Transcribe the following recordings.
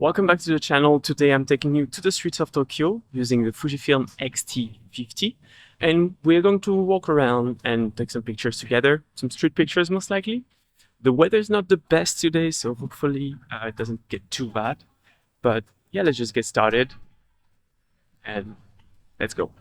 Welcome back to the channel. Today I'm taking you to the streets of Tokyo using the FUJIFILM X-T50, and we're going to walk around and take some pictures together, some street pictures most likely. The weather's not the best today, so hopefully it doesn't get too bad. But yeah, let's just get started and let's go.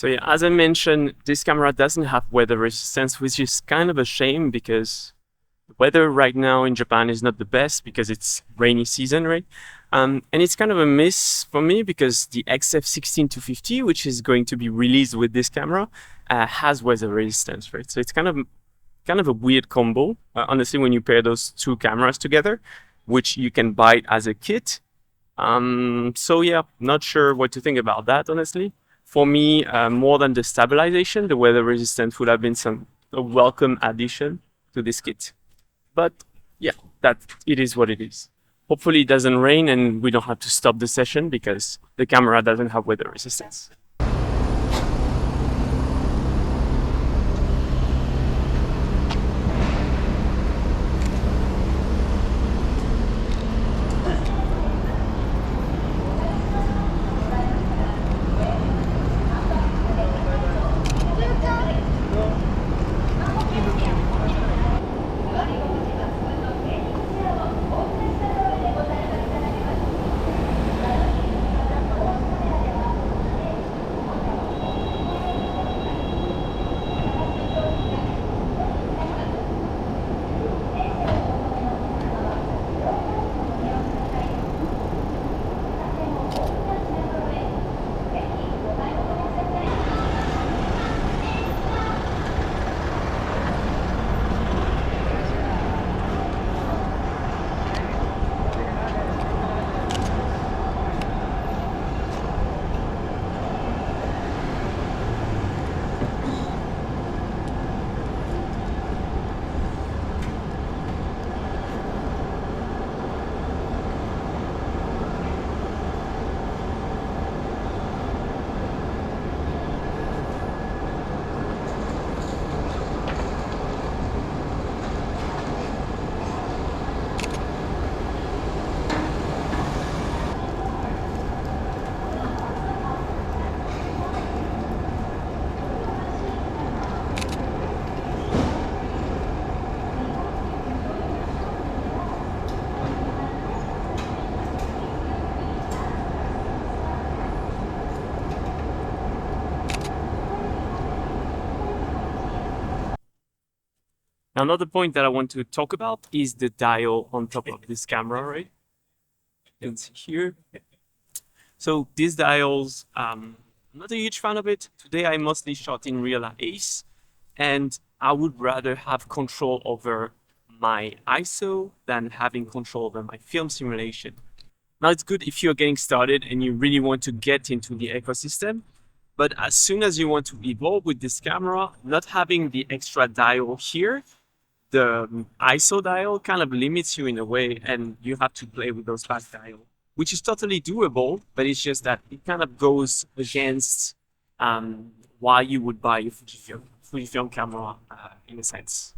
So yeah, as I mentioned, this camera doesn't have weather resistance, which is kind of a shame because the weather right now in Japan is not the best because it's rainy season, right? And it's kind of a miss for me because the XF16-50, which is going to be released with this camera, has weather resistance, right? So it's kind of a weird combo, honestly, when you pair those two cameras together, which you can buy as a kit. So yeah, not sure what to think about that, honestly. For me, more than the stabilization, the weather resistance would have been a welcome addition to this kit. But yeah, it is what it is. Hopefully it doesn't rain and we don't have to stop the session because the camera doesn't have weather resistance. Now, another point that I want to talk about is the dial on top of this camera, right? It's here. So these dials, I'm not a huge fan of it. Today I mostly shot in REALA ACE, and I would rather have control over my ISO than having control over my film simulation. Now it's good if you're getting started and you really want to get into the ecosystem, but as soon as you want to evolve with this camera, not having the extra dial here, the ISO dial kind of limits you in a way, and you have to play with those back dial, which is totally doable, but it's just that it kind of goes against why you would buy a Fujifilm camera in a sense.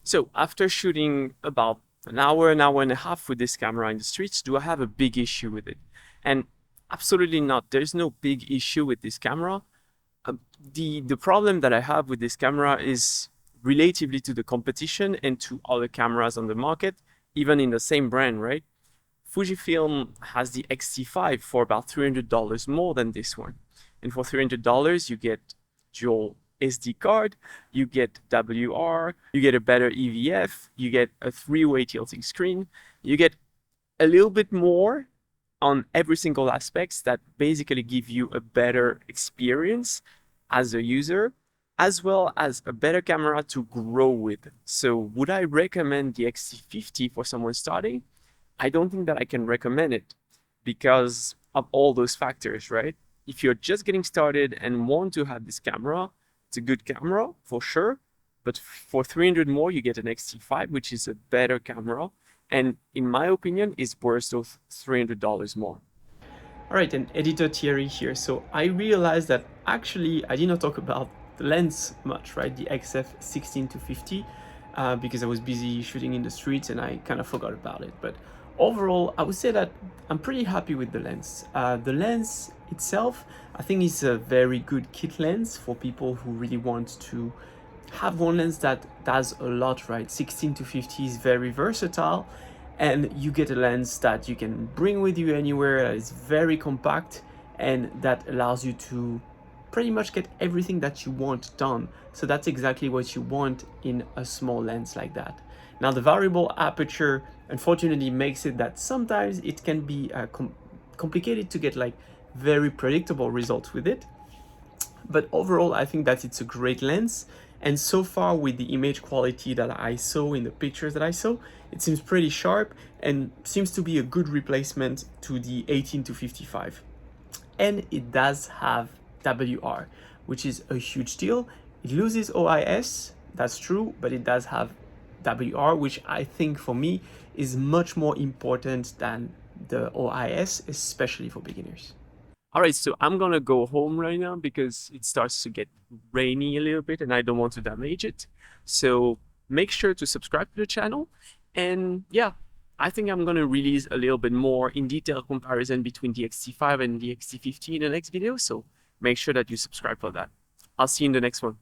So after shooting about an hour and a half with this camera in the streets, do I have a big issue with it? And absolutely not. There's no big issue with this camera. The problem that I have with this camera is relatively to the competition and to other cameras on the market, even in the same brand, right? Fujifilm has the X-T5 for about $300 more than this one. And for $300, you get dual SD card, you get WR, you get a better EVF, you get a three-way tilting screen, you get a little bit more on every single aspects that basically give you a better experience as a user, as well as a better camera to grow with. So would I recommend the X-T50 for someone starting? I don't think that I can recommend it because of all those factors, right? If you're just getting started and want to have this camera, it's a good camera for sure, but for 300 more, you get an X-T5, which is a better camera. And in my opinion, is worth those $300 more. All right, and editor Thierry here. So I realized that actually I did not talk about the lens much, right? The XF16-50, because I was busy shooting in the streets and I kind of forgot about it. But overall, I would say that I'm pretty happy with the lens. The lens itself, I think, is a very good kit lens for people who really want to have one lens that does a lot, right? 16-50 is very versatile, and you get a lens that you can bring with you anywhere, that is very compact, and that allows you to pretty much get everything that you want done. So that's exactly what you want in a small lens like that. Now, the variable aperture unfortunately makes it that sometimes it can be complicated to get like very predictable results with it. But overall, I think that it's a great lens. And so far, with the image quality that I saw in the pictures that I saw, it seems pretty sharp and seems to be a good replacement to the 18-55. And it does have WR, which is a huge deal. It loses OIS, that's true, but it does have WR, which I think for me is much more important than the OIS, especially for beginners. All right, so I'm gonna go home right now because it starts to get rainy a little bit and I don't want to damage it. So make sure to subscribe to the channel. And yeah, I think I'm gonna release a little bit more in detail comparison between the X-T5 and the X-T50 in the next video. So make sure that you subscribe for that. I'll see you in the next one.